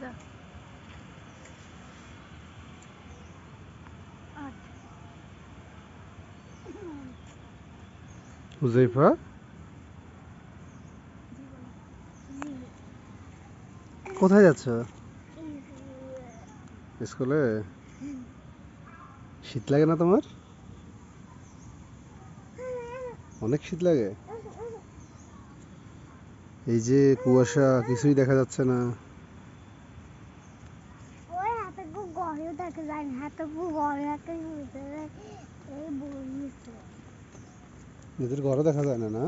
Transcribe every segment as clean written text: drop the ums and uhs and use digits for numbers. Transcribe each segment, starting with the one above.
যা হুজাইফা কোথায় যাচ্ছ? স্কুলে। শীত লাগে না তোমার? অনেক শীত লাগে। এই যে কুয়াশা, কিছুই দেখা যাচ্ছে না। নিজের ঘরও দেখা যায় না, না?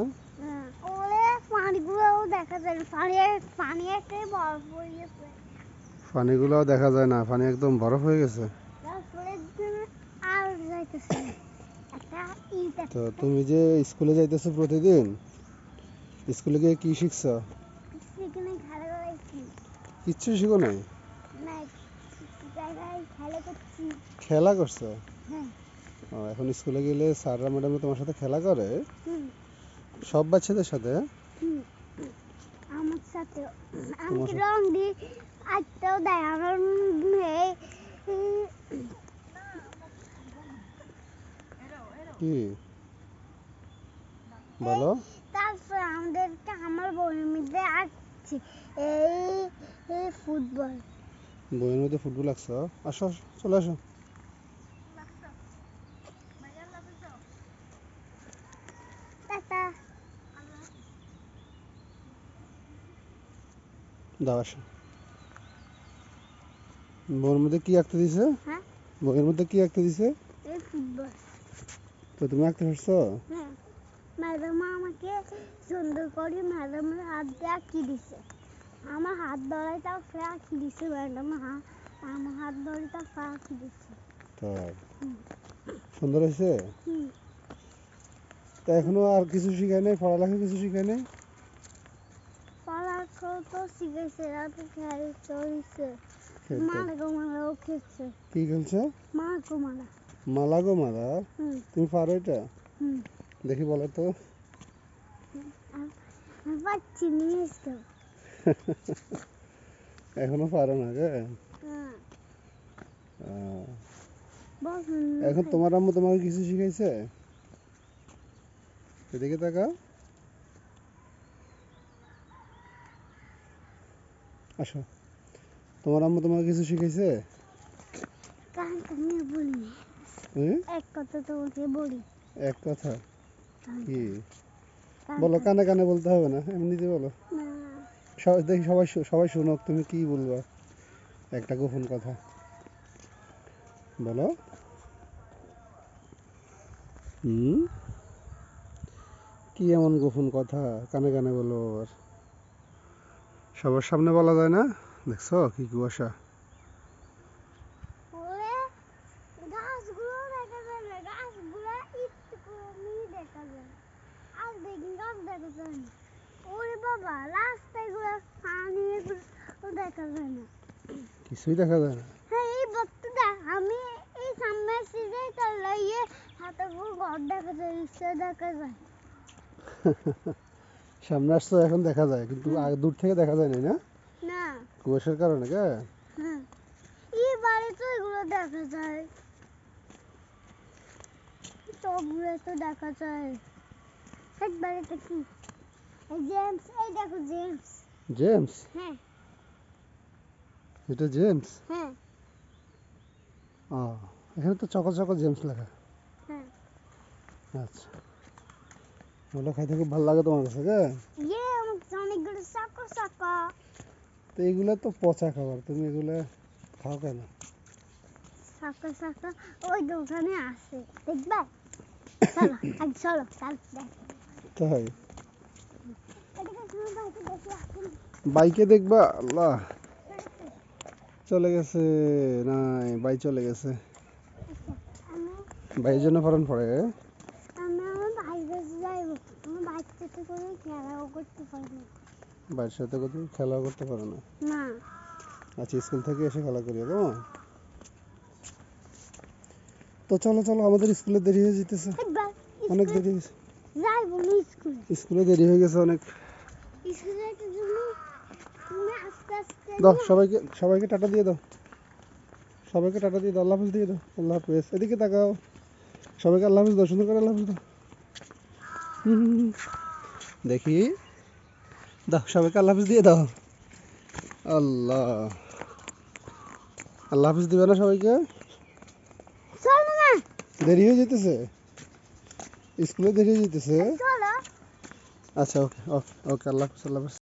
পানিগুলোও দেখা যায় না, পানি একদম বরফ হয়ে গেছে। তো তুমি যে স্কুলে যাইতেছো প্রতিদিন, স্কুলে গিয়ে কি শিখছো? কিচ্ছু শিখো নাই? খেলা করছো? এখন স্কুলে গেলে স্যাররা ম্যাডামরা তোমার সাথে খেলা করে? সব বাচ্চাদের সাথে? আমার সাথে আমাকে রং দিয়ে আজটাও দেয় আমার কি বলো? তারপর আমাদেরকে আমার বইয়ের মধ্যে আসছে এই ফুটবল। বইয়ের মধ্যে ফুটবল আঁকছো? আসো, চলে আসো। দাও আসো। বইয়ের মধ্যে কি আঁকতে দিছে? বইয়ের মধ্যে কি আঁকতে দিছে? এই ফুটবল। তো তুমি আঁকতে পারছো? হ্যাঁ, ম্যাডাম আমাকে সুন্দর করে ম্যাডামের হাত দিয়ে আঁকি দিছে। আমার হাত ধরাই তাও ফে আঁকি দিছে ম্যাডাম, আমার হাত ধরে তাও ফে আঁকি দিছে। তাই সুন্দর হয়েছে? তা এখনো আর কিছু শিখায় নাই? পড়ালেখা কিছু শিখায় নাই? পড়ালেখা তো শিখেছে, রাতে খেলতে হয়েছে। মালা মালাও খেলছে। কি খেলছে? মালা মালা। মালা গো মালা? তুমি পারো এটা? দেখি বলো তো। পাচ্ছি নিয়ে এসো। এখনো পারো না গে? এখন তোমার আম্মু তোমাকে কিছু শিখাইছে? এদিকে তাকাও। আসো। তোমার আম্মু তোমাকে কিছু শিখাইছে? কানে বলি এক কথা তোমাকে বলি। এক কথা? কি বলো? কানে কানে বলতে হবে না, এমনিতে বলো। দেখি সবাই সবাই শুনুক তুমি কি বলবা। একটা গোপন কথা বলো। কি এমন গোপন কথা কানে কানে বলো? আর সবার সামনে বলা যায় না? দেখছো কি কুয়াশা। গাছগুলো দেখা যায় না, গাছগুলো একটু কমই দেখা যায়। আর দেখি গাছ দেখা যায় না। ওরে বাবা, রাস্তায় গুলো পানি এগুলো দেখা যায় না। কিছুই দেখা যায় না? হ্যাঁ, এই বক্তটা আমি এই সামনে সিজে চালাইয়ে হাতে পুরো ঘর দেখা যায়, রিক্সা দেখা যায়। সামনে আসছো এখন দেখা যায়, কিন্তু দূর থেকে দেখা যায় না? না, কুয়াশার কারণে কে? হ্যাঁ, এই বাড়ি তো এগুলো দেখা যায়, সবগুলো তো দেখা যায়। এক বাড়িতে কি জেমস, এই দেখো জেমস। জেমস? হ্যাঁ। এটা জেমস? হ্যাঁ। এখানে তো চকো চকো জেমস লেখা। হ্যাঁ। আচ্ছা, ওগুলো খাইতে খুব ভালো লাগে তোমার কাছে? আমার অনেকগুলো চকো চকো। তো এইগুলো তো পচা খাবার, তুমি এগুলো খাও কেন? চকো চকো ওই দোকানে আছে, দেখবা? চলো আজ চলো, কাল দেখ। তাই বাইকে দেখবা? আল্লাহ, চলে গেছে। নাই, বাই চলে গেছে। বাইয়ের জন্য ফরন পড়ে। আমি আমার ভাইয়ের কাছে যাইব, আমার ভাইয়ের সাথে করে খেলাও করতে পারি না। বাইরের সাথে কোথাও খেলাও করতে পারো না? না। আচ্ছা, স্কুল থেকে এসে খেলা করি কেমন? তো চলো চলো, আমাদের স্কুলে দেরি হয়ে যেতেছে, অনেক দেরি হয়েছে। যাইব না স্কুলে। স্কুলে দেরি হয়ে গেছে অনেক। স্কুলে তুমি আসতে দাও সবাইকে, সবাইকে টাটা দিয়ে দাও, সবাইকে টাটা দিয়ে দাও, আল্লাহ হাফেজ দিয়ে দাও, আল্লাহ হাফেজ। এদিকে তাকাও, সবাইকে আল্লাহ হাফেজ দাও, সুন্দর করে আল্লাহ হাফেজ দাও। দেখি, দাও সবাইকে আল্লাহ হাফেজ দিয়ে দাও। আল্লাহ, আল্লাহ হাফেজ দিবে না সবাইকে? চলো না, দেরি হয়ে যেতেছে, স্কুলে দেরি হয়ে যেতেছে। চলো। আচ্ছা, ওকে ওকে ওকে, আল্লাহ হাফেজ, আল্লাহ হাফেজ।